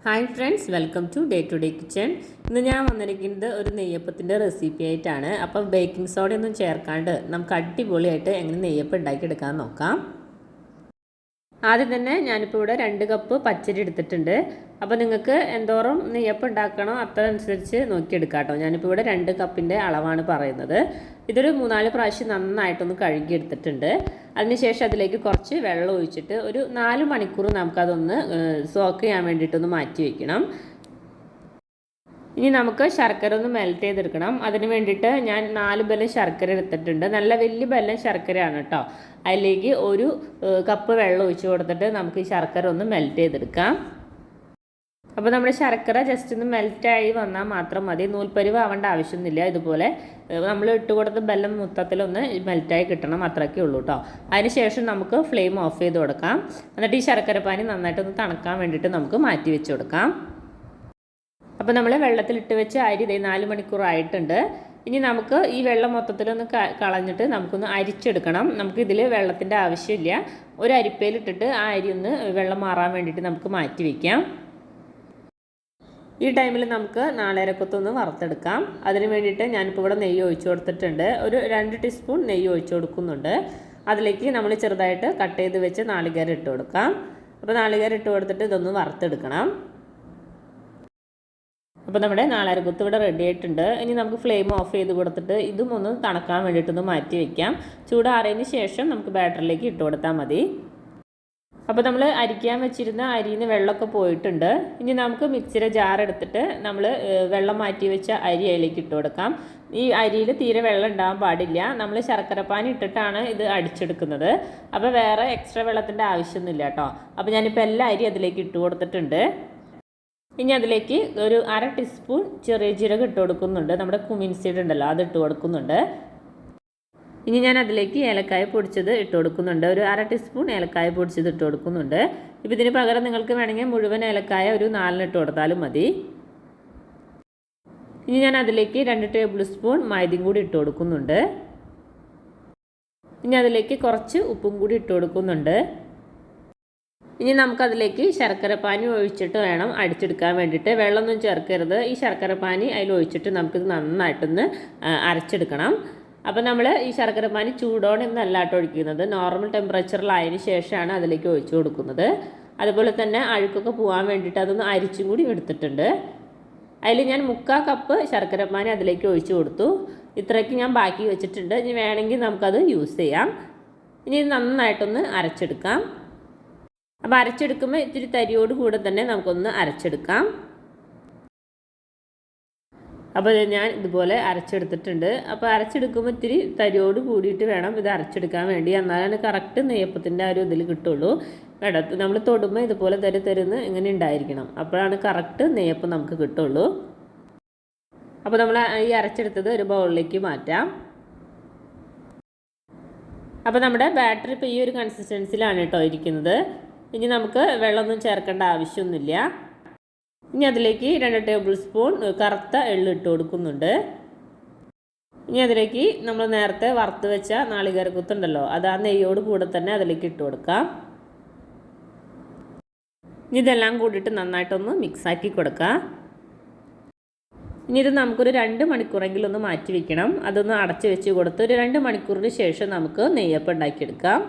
Hi friends, welcome to day to day kitchen. ഇന്ന് ഞാൻ വന്നിരിക്കുന്നത് ഒരു നെയ്യപ്പത്തിൻ്റെ റെസിപ്പി ആയിട്ടാണ്. അപ്പം ബേക്കിംഗ് സോഡ ഒന്നും ചേർക്കാണ്ട് നമുക്ക് അടിപൊളിയായിട്ട് എങ്ങനെ നെയ്യപ്പം ഉണ്ടാക്കിയെടുക്കാൻ നോക്കാം. ആദ്യം തന്നെ ഞാനിപ്പോൾ ഇവിടെ 2 കപ്പ് പച്ചരി എടുത്തിട്ടുണ്ട്. അപ്പോൾ നിങ്ങൾക്ക് എന്തോരം നെയ്യപ്പം ഉണ്ടാക്കണോ അത്ര അനുസരിച്ച് നോക്കിയെടുക്കാം കേട്ടോ. ഞാനിപ്പോൾ ഇവിടെ 2 കപ്പിൻ്റെ അളവാണ് പറയുന്നത്. ഇതൊരു 3-4 പ്രാവശ്യം നന്നായിട്ടൊന്ന് കഴുകിയെടുത്തിട്ടുണ്ട്. അതിനുശേഷം അതിലേക്ക് കുറച്ച് വെള്ളം ഒഴിച്ചിട്ട് ഒരു 4 മണിക്കൂർ നമുക്കതൊന്ന് സോക്ക് ചെയ്യാൻ വേണ്ടിയിട്ടൊന്ന് മാറ്റി വയ്ക്കണം. ഇനി നമുക്ക് ശർക്കര ഒന്ന് മെൽറ്റ് ചെയ്തെടുക്കണം. അതിന് വേണ്ടിയിട്ട് ഞാൻ 4 ബെല്ലം ശർക്കര എടുത്തിട്ടുണ്ട്. നല്ല വലിയ ബെല്ലം ശർക്കരയാണ് കേട്ടോ. അതിലേക്ക് 1 കപ്പ് വെള്ളം ഒഴിച്ച് കൊടുത്തിട്ട് നമുക്ക് ഈ ശർക്കര ഒന്ന് മെൽറ്റ് ചെയ്തെടുക്കാം. അപ്പോൾ നമ്മുടെ ശർക്കര ജസ്റ്റ് ഒന്ന് മെൽറ്റായി വന്നാൽ മാത്രം മതി. നൂൽപ്പരിവ് ആവേണ്ട ആവശ്യമൊന്നുമില്ല. ഇതുപോലെ നമ്മൾ ഇട്ട് കൊടുത്ത ബെല്ലം മൊത്തത്തിലൊന്ന് മെൽറ്റായി കിട്ടണം, അത്രയ്ക്കേ ഉള്ളൂ കേട്ടോ. അതിന് ശേഷം നമുക്ക് ഫ്ലെയിം ഓഫ് ചെയ്ത് കൊടുക്കാം. എന്നിട്ട് ഈ ശർക്കരപ്പാനി നന്നായിട്ടൊന്ന് തണുക്കാൻ വേണ്ടിയിട്ട് നമുക്ക് മാറ്റി വെച്ച് കൊടുക്കാം. അപ്പോൾ നമ്മൾ വെള്ളത്തിലിട്ട് വെച്ച് അരി 4 മണിക്കൂറായിട്ടുണ്ട്. ഇനി നമുക്ക് ഈ വെള്ളം മൊത്തത്തിലൊന്ന് കളഞ്ഞിട്ട് നമുക്കൊന്ന് അരിച്ചെടുക്കണം. നമുക്കിതിൽ വെള്ളത്തിൻ്റെ ആവശ്യമില്ല. ഒരു അരിപ്പയിലിട്ടിട്ട് ആ അരി ഒന്ന് വെള്ളം മാറാൻ വേണ്ടിയിട്ട് നമുക്ക് മാറ്റി വയ്ക്കാം. ഈ ടൈമിൽ നമുക്ക് നാളികേരക്കൊത്തൊന്ന് വറുത്തെടുക്കാം. അതിന് വേണ്ടിയിട്ട് ഞാനിപ്പോൾ ഇവിടെ നെയ്യ് ഒഴിച്ചു കൊടുത്തിട്ടുണ്ട്. ഒരു 2 ടീസ്പൂൺ നെയ്യ് ഒഴിച്ചു കൊടുക്കുന്നുണ്ട്. അതിലേക്ക് നമ്മൾ ചെറുതായിട്ട് കട്ട് ചെയ്ത് വെച്ച് നാളികേരം ഇട്ട് കൊടുക്കാം. അപ്പോൾ നാളികേരം ഇട്ട് കൊടുത്തിട്ട് ഇതൊന്ന് വറുത്തെടുക്കണം. അപ്പോൾ നമ്മുടെ നാളികേരക്കൊത്ത് ഇവിടെ റെഡി ആയിട്ടുണ്ട്. ഇനി നമുക്ക് ഫ്ലെയിം ഓഫ് ചെയ്ത് കൊടുത്തിട്ട് ഇതും ഒന്ന് തണുക്കാൻ വേണ്ടിയിട്ടൊന്ന് മാറ്റി വയ്ക്കാം. ചൂടാറിയതിന് ശേഷം നമുക്ക് ബാറ്ററിലേക്ക് ഇട്ട് കൊടുത്താൽ മതി. അപ്പോൾ നമ്മൾ അരിക്കാൻ വെച്ചിരുന്ന അരിയിൽ നിന്ന് വെള്ളമൊക്കെ പോയിട്ടുണ്ട്. ഇനി നമുക്ക് മിക്സിയുടെ ജാർ എടുത്തിട്ട് നമ്മൾ വെള്ളം മാറ്റി വെച്ച അരി അതിലേക്ക് ഇട്ട് കൊടുക്കാം. ഈ അരിയിൽ തീരെ വെള്ളം ഉണ്ടാകാൻ പാടില്ല. നമ്മൾ ശർക്കരപ്പാനി ഇട്ടിട്ടാണ് ഇത് അടിച്ചെടുക്കുന്നത്. അപ്പോൾ വേറെ എക്സ്ട്രാ വെള്ളത്തിൻ്റെ ആവശ്യമൊന്നുമില്ല കേട്ടോ. അപ്പോൾ ഞാനിപ്പോൾ എല്ലാ അരി അതിലേക്ക് ഇട്ട് കൊടുത്തിട്ടുണ്ട്. ഇനി അതിലേക്ക് ഒരു 1/2 ടീസ്പൂൺ ചെറിയ ജീരകം ഇട്ട് കൊടുക്കുന്നുണ്ട്. നമ്മുടെ കുമിൻ സീഡ് ഉണ്ടല്ലോ, അത് ഇട്ട് കൊടുക്കുന്നുണ്ട്. ഇനി ഞാൻ അതിലേക്ക് ഏലക്കായ പൊടിച്ചത് ഇട്ട് കൊടുക്കുന്നുണ്ട്. ഒരു 1/2 ടീസ്പൂൺ ഏലക്കായ പൊടിച്ചത് ഇട്ട് കൊടുക്കുന്നുണ്ട്. ഇപ്പോൾ ഇതിന് പകരം നിങ്ങൾക്ക് വേണമെങ്കിൽ മുഴുവൻ ഏലക്കായ ഒരു 4 ഇട്ട് കൊടുത്താലും മതി. ഇനി ഞാൻ അതിലേക്ക് 2 ടേബിൾ സ്പൂൺ മൈദയും കൂടി ഇട്ട് കൊടുക്കുന്നുണ്ട്. ഇനി അതിലേക്ക് കുറച്ച് ഉപ്പും കൂടി ഇട്ട് കൊടുക്കുന്നുണ്ട്. ഇനി നമുക്കതിലേക്ക് ശർക്കരപ്പാനി ഒഴിച്ചിട്ട് വേണം അടിച്ചെടുക്കാൻ വേണ്ടിയിട്ട്. വെള്ളമൊന്നും ചേർക്കരുത്. ഈ ശർക്കരപ്പാനി അതിൽ ഒഴിച്ചിട്ട് നമുക്കിത് നന്നായിട്ടൊന്ന് അരച്ചെടുക്കണം. അപ്പോൾ നമ്മൾ ഈ ശർക്കരപ്പാനി ചൂടോടെ ഒന്നല്ല കേട്ടോ ഒഴിക്കുന്നത്. നോർമൽ ടെമ്പറേച്ചറിലായതിന് ശേഷമാണ് അതിലേക്ക് ഒഴിച്ചു കൊടുക്കുന്നത്. അതുപോലെ തന്നെ അഴുക്കൊക്കെ പോകാൻ വേണ്ടിയിട്ട് അതൊന്ന് അരിച്ചും കൂടി എടുത്തിട്ടുണ്ട്. അതിൽ ഞാൻ 3/4 കപ്പ് ശർക്കരപ്പാനി അതിലേക്ക് ഒഴിച്ചു കൊടുത്തു. ഇത്രയ്ക്ക് ഞാൻ ബാക്കി വെച്ചിട്ടുണ്ട്. ഇനി വേണമെങ്കിൽ നമുക്കത് യൂസ് ചെയ്യാം. ഇനി നന്നായിട്ടൊന്ന് അരച്ചെടുക്കാം. അപ്പോൾ അരച്ചെടുക്കുമ്പോൾ ഇത്തിരി തരിയോട് കൂടെ തന്നെ നമുക്കൊന്ന് അരച്ചെടുക്കാം. അപ്പോൾ ഞാൻ ഇതുപോലെ അരച്ചെടുത്തിട്ടുണ്ട്. അപ്പോൾ അരച്ചെടുക്കുമ്പോൾ ഇത്തിരി തരിയോട് കൂടിയിട്ട് വേണം ഇത് അരച്ചെടുക്കാൻ വേണ്ടി. എന്നാലാണ് കറക്റ്റ് നെയ്യപ്പത്തിൻ്റെ ആ ഒരു ഇതിൽ കിട്ടുള്ളൂ. കേട്ടോ, നമ്മൾ തൊടുമ്പോൾ ഇതുപോലെ തരുന്ന് ഇങ്ങനെ ഉണ്ടായിരിക്കണം. അപ്പോഴാണ് കറക്റ്റ് നെയ്യപ്പം നമുക്ക് കിട്ടുള്ളൂ. അപ്പോൾ നമ്മൾ ഈ അരച്ചെടുത്തത് ഒരു ബൗളിലേക്ക് മാറ്റാം. അപ്പോൾ നമ്മുടെ ബാറ്ററി ഇപ്പോൾ ഈ ഒരു കൺസിസ്റ്റൻസിലാണ് കേട്ടോ ഇരിക്കുന്നത്. ഇനി നമുക്ക് വെള്ളമൊന്നും ചേർക്കേണ്ട ആവശ്യമൊന്നുമില്ല. ഇനി അതിലേക്ക് 2 ടേബിൾ സ്പൂൺ കറുത്ത എള്ള് ഇട്ട് കൊടുക്കുന്നുണ്ട്. ഇനി അതിലേക്ക് നമ്മൾ നേരത്തെ വറുത്ത് വെച്ച നാളികേരക്കൊത്തുണ്ടല്ലോ, അത് ആ നെയ്യോട് കൂടെ തന്നെ അതിലേക്ക് ഇട്ട് കൊടുക്കാം. ഇനി ഇതെല്ലാം കൂടിയിട്ട് നന്നായിട്ടൊന്ന് മിക്സാക്കി കൊടുക്കാം. ഇനി ഇത് നമുക്കൊരു 2 മണിക്കൂറെങ്കിലും ഒന്ന് മാറ്റി വയ്ക്കണം. അതൊന്ന് അടച്ച് വെച്ച് കൊടുത്ത് ഒരു 2 മണിക്കൂറിന് ശേഷം നമുക്ക് നെയ്യപ്പം ഉണ്ടാക്കിയെടുക്കാം.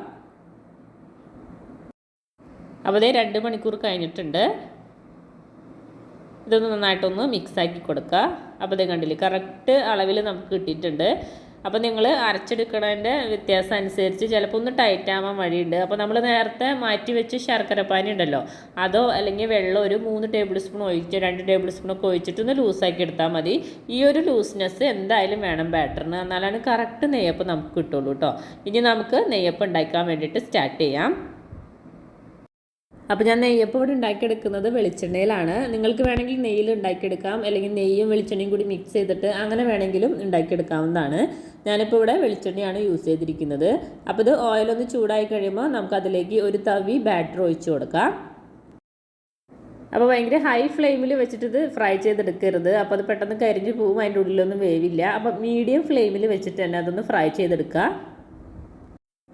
അപ്പോൾ അതേ 2 മണിക്കൂർ കഴിഞ്ഞിട്ടുണ്ട്. ഇതൊന്ന് നന്നായിട്ടൊന്ന് മിക്സാക്കി കൊടുക്കുക. അപ്പോൾ ഇത് കണ്ടില്ലേ, കറക്റ്റ് അളവിൽ നമുക്ക് കിട്ടിയിട്ടുണ്ട്. അപ്പോൾ നിങ്ങൾ അരച്ചെടുക്കണതിൻ്റെ വ്യത്യാസം അനുസരിച്ച് ചിലപ്പോൾ ഒന്ന് ടൈറ്റ് ആവാൻ വഴിയുണ്ട്. അപ്പോൾ നമ്മൾ നേരത്തെ മാറ്റി വെച്ച് ശർക്കരപ്പാനി ഉണ്ടല്ലോ, അതോ അല്ലെങ്കിൽ വെള്ളം ഒരു 3 ടേബിൾ സ്പൂൺ ഒഴിച്ച് 2 ടേബിൾ സ്പൂണൊക്കെ ഒഴിച്ചിട്ട് ഒന്ന് ലൂസാക്കി എടുത്താൽ മതി. ഈ ഒരു ലൂസ്നെസ് എന്തായാലും വേണം ബാറ്ററിന്, എന്നാലാണ് കറക്റ്റ് നെയ്യപ്പം നമുക്ക് കിട്ടുള്ളൂ കേട്ടോ. ഇനി നമുക്ക് നെയ്യപ്പം ഉണ്ടാക്കാൻ വേണ്ടിയിട്ട് സ്റ്റാർട്ട് ചെയ്യാം. അപ്പോൾ ഞാൻ നെയ്യപ്പം ഇവിടെ ഉണ്ടാക്കിയെടുക്കുന്നത് വെളിച്ചെണ്ണയിലാണ്. നിങ്ങൾക്ക് വേണമെങ്കിൽ നെയ്യിൽ ഉണ്ടാക്കിയെടുക്കാം, അല്ലെങ്കിൽ നെയ്യും വെളിച്ചെണ്ണയും കൂടി മിക്സ് ചെയ്തിട്ട് അങ്ങനെ വേണമെങ്കിലും ഉണ്ടാക്കിയെടുക്കാവുന്നതാണ്. ഞാനിപ്പോൾ ഇവിടെ വെളിച്ചെണ്ണയാണ് യൂസ് ചെയ്തിരിക്കുന്നത്. അപ്പോൾ ഇത് ഓയിലൊന്ന് ചൂടായി കഴിയുമ്പോൾ നമുക്കതിലേക്ക് ഒരു തവി ബാറ്റർ ഒഴിച്ചു കൊടുക്കാം. അപ്പോൾ ഭയങ്കര ഹൈ ഫ്ലെയിമിൽ വെച്ചിട്ട് ഇത് ഫ്രൈ ചെയ്തെടുക്കരുത്. അപ്പോൾ അത് പെട്ടെന്ന് കരിഞ്ഞ് പോവും, അതിൻ്റെ ഉള്ളിലൊന്നും വേവില്ല. അപ്പോൾ മീഡിയം ഫ്ലെയിമിൽ വെച്ചിട്ട് തന്നെ അതൊന്ന് ഫ്രൈ ചെയ്തെടുക്കുക.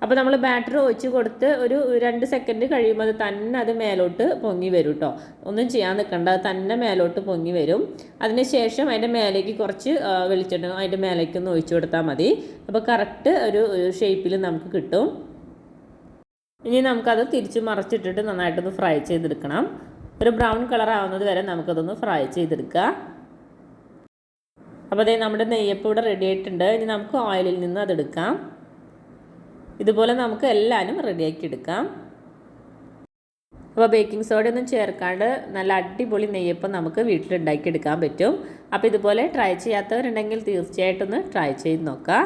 അപ്പോൾ നമ്മൾ ബാറ്റർ ഒഴിച്ച് കൊടുത്ത് ഒരു 2 സെക്കൻഡ് കഴിയുമ്പോൾ അത് തന്നെ അത് മേലോട്ട് പൊങ്ങി വരും കേട്ടോ. ഒന്നും ചെയ്യാൻ നിൽക്കണ്ട, അത് തന്നെ മേലോട്ട് പൊങ്ങി വരും. അതിനുശേഷം അതിൻ്റെ മേലേക്ക് കുറച്ച് വെളിച്ചെണ്ണ അതിൻ്റെ മേലേക്കൊന്ന് ഒഴിച്ചു കൊടുത്താൽ മതി. അപ്പോൾ കറക്റ്റ് ഒരു ഷേപ്പിൽ നമുക്ക് കിട്ടും. ഇനി നമുക്കത് തിരിച്ച് മറിച്ചിട്ടിട്ട് നന്നായിട്ടൊന്ന് ഫ്രൈ ചെയ്തെടുക്കണം. ഒരു ബ്രൗൺ കളർ ആവുന്നത് വരെ നമുക്കതൊന്ന് ഫ്രൈ ചെയ്തെടുക്കുക. അപ്പോൾ അതേ നമ്മുടെ നെയ്യപ്പം ഇവിടെ റെഡി ആയിട്ടുണ്ട്. ഇനി നമുക്ക് ഓയിലിൽ നിന്ന് അതെടുക്കാം. ഇതുപോലെ നമുക്ക് എല്ലാവരും റെഡിയാക്കി എടുക്കാം. അപ്പോൾ ബേക്കിംഗ് സോഡ ഒന്നും ചേർക്കാണ്ട് നല്ല അടിപൊളി നെയ്യപ്പം നമുക്ക് വീട്ടിലുണ്ടാക്കി എടുക്കാൻ പറ്റും. അപ്പോൾ ഇതുപോലെ ട്രൈ ചെയ്യാത്തവരുണ്ടെങ്കിൽ തീർച്ചയായിട്ടും ഒന്ന് ട്രൈ ചെയ്ത് നോക്കാം.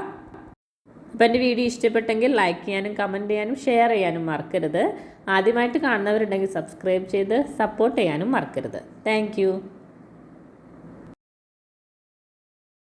അപ്പോൾ എൻ്റെ വീഡിയോ ഇഷ്ടപ്പെട്ടെങ്കിൽ ലൈക്ക് ചെയ്യാനും കമൻറ്റ് ചെയ്യാനും ഷെയർ ചെയ്യാനും മറക്കരുത്. ആദ്യമായിട്ട് കാണുന്നവരുണ്ടെങ്കിൽ സബ്സ്ക്രൈബ് ചെയ്ത് സപ്പോർട്ട് ചെയ്യാനും മറക്കരുത്. താങ്ക്